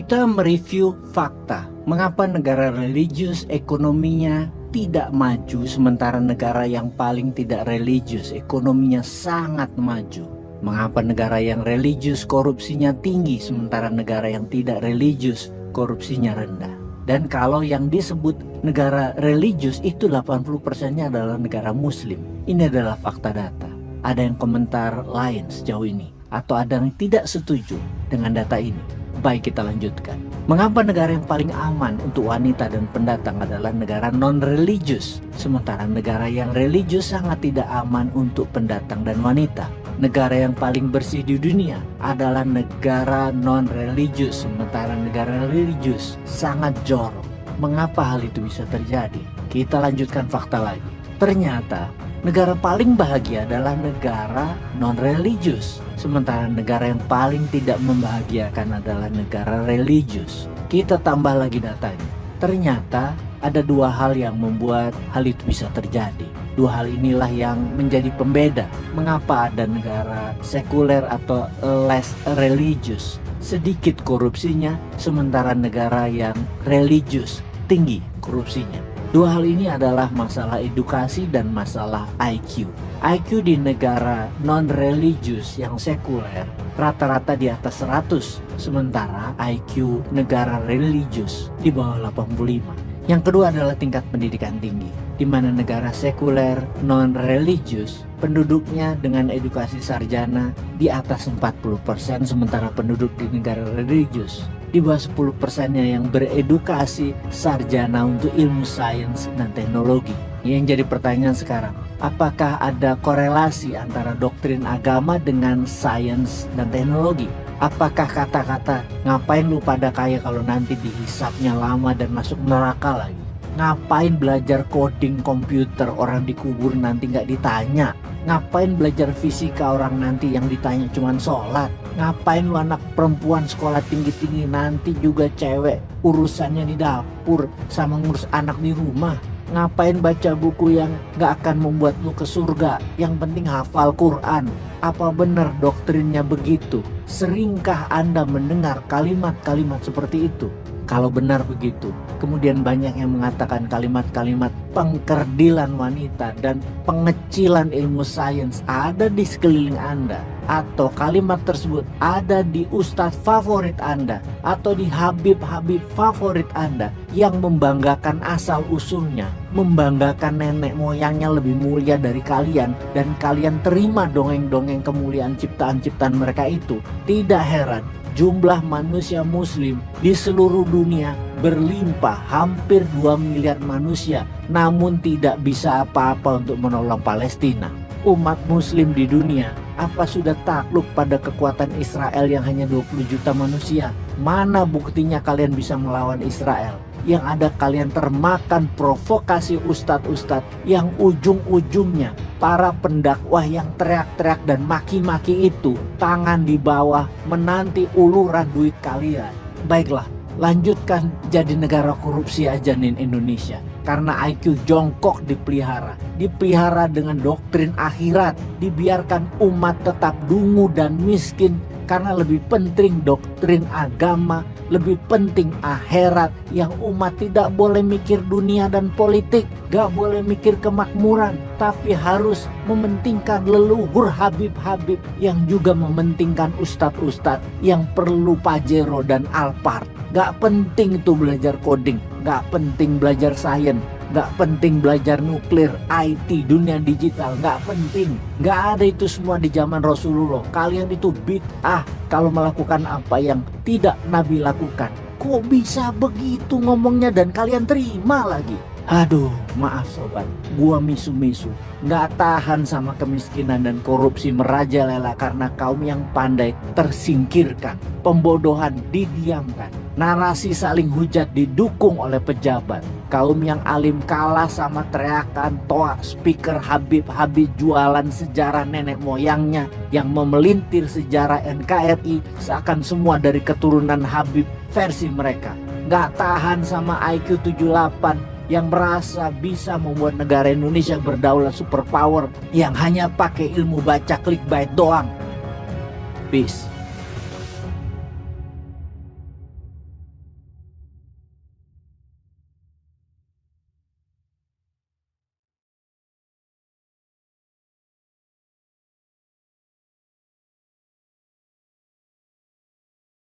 Kita mereview fakta. Mengapa negara religius ekonominya tidak maju sementara negara yang paling tidak religius ekonominya sangat maju? Mengapa negara yang religius korupsinya tinggi sementara negara yang tidak religius korupsinya rendah? Dan kalau yang disebut negara religius itu 80%-nya adalah negara muslim. Ini adalah fakta data. Ada yang komentar lain sejauh ini atau ada yang tidak setuju dengan data ini? Baik, kita lanjutkan. Mengapa negara yang paling aman untuk wanita dan pendatang adalah negara non-religius, sementara negara yang religius sangat tidak aman untuk pendatang dan wanita? Negara yang paling bersih di dunia adalah negara non-religius, sementara negara religius sangat jorok. Mengapa hal itu bisa terjadi? Kita lanjutkan fakta lagi. Ternyata negara paling bahagia adalah negara non-religius, sementara negara yang paling tidak membahagiakan adalah negara religius. Kita tambah lagi datanya. Ternyata ada dua hal yang membuat hal itu bisa terjadi. Dua hal inilah yang menjadi pembeda mengapa ada negara sekuler atau less religious sedikit korupsinya, sementara negara yang religius tinggi korupsinya. Dua hal ini adalah masalah edukasi dan masalah IQ. IQ di negara non-religius yang sekuler rata-rata di atas 100, sementara IQ negara religius di bawah 85. Yang kedua adalah tingkat pendidikan tinggi, di mana negara sekuler non-religius penduduknya dengan edukasi sarjana di atas 40%, sementara penduduk di negara religius di bawah 10%-nya yang beredukasi sarjana untuk ilmu sains dan teknologi. Yang jadi pertanyaan sekarang, apakah ada korelasi antara doktrin agama dengan sains dan teknologi? Apakah kata-kata ngapain lu pada kaya kalau nanti dihisapnya lama dan masuk neraka lagi? Ngapain belajar coding komputer orang dikubur nanti nggak ditanya? Ngapain belajar fisika orang nanti yang ditanya cuman sholat? Ngapain lu anak perempuan sekolah tinggi-tinggi nanti juga cewek urusannya di dapur sama ngurus anak di rumah? Ngapain baca buku yang gak akan membuat lu ke surga? Yang penting hafal Quran. Apa benar doktrinnya begitu? Seringkah Anda mendengar kalimat-kalimat seperti itu? Kalau benar begitu, kemudian banyak yang mengatakan kalimat-kalimat pengkerdilan wanita dan pengecilan ilmu sains ada di sekeliling Anda, atau kalimat tersebut ada di ustadz favorit Anda atau di habib-habib favorit Anda yang membanggakan asal usulnya, membanggakan nenek moyangnya lebih mulia dari kalian, dan kalian terima dongeng-dongeng kemuliaan ciptaan-ciptaan mereka itu. Tidak heran jumlah manusia muslim di seluruh dunia berlimpah, hampir 2 miliar manusia, namun tidak bisa apa-apa untuk menolong Palestina. Umat muslim di dunia apa sudah takluk pada kekuatan Israel yang hanya 20 juta manusia? Mana buktinya kalian bisa melawan Israel? Yang ada kalian termakan provokasi ustadz-ustadz yang ujung-ujungnya para pendakwah yang teriak-teriak dan maki-maki itu tangan di bawah menanti uluran duit kalian. Baiklah, lanjutkan jadi negara korupsi aja nih Indonesia. Karena IQ jongkok dipelihara dengan doktrin akhirat, dibiarkan umat tetap dungu dan miskin karena lebih penting doktrin agama, lebih penting akhirat, yang umat tidak boleh mikir dunia dan politik, gak boleh mikir kemakmuran, tapi harus mementingkan leluhur Habib-Habib yang juga mementingkan ustadz-ustadz yang perlu Pajero dan Alphard. Gak penting itu belajar coding, gak penting belajar sains, gak penting belajar nuklir, IT, dunia digital, gak penting. Gak ada itu semua di zaman Rasulullah. Kalian itu bid'ah kalau melakukan apa yang tidak Nabi lakukan. Kok bisa begitu ngomongnya dan kalian terima lagi? Aduh, maaf sobat, gua misu-misu. Gak tahan sama kemiskinan dan korupsi merajalela karena kaum yang pandai tersingkirkan, pembodohan didiamkan, narasi saling hujat didukung oleh pejabat, kaum yang alim kalah sama teriakan toa speaker Habib-Habib jualan sejarah nenek moyangnya yang memelintir sejarah NKRI seakan semua dari keturunan Habib versi mereka. Gak tahan sama IQ 78 yang merasa bisa membuat negara Indonesia berdaulat superpower yang hanya pakai ilmu baca clickbait doang. Peace.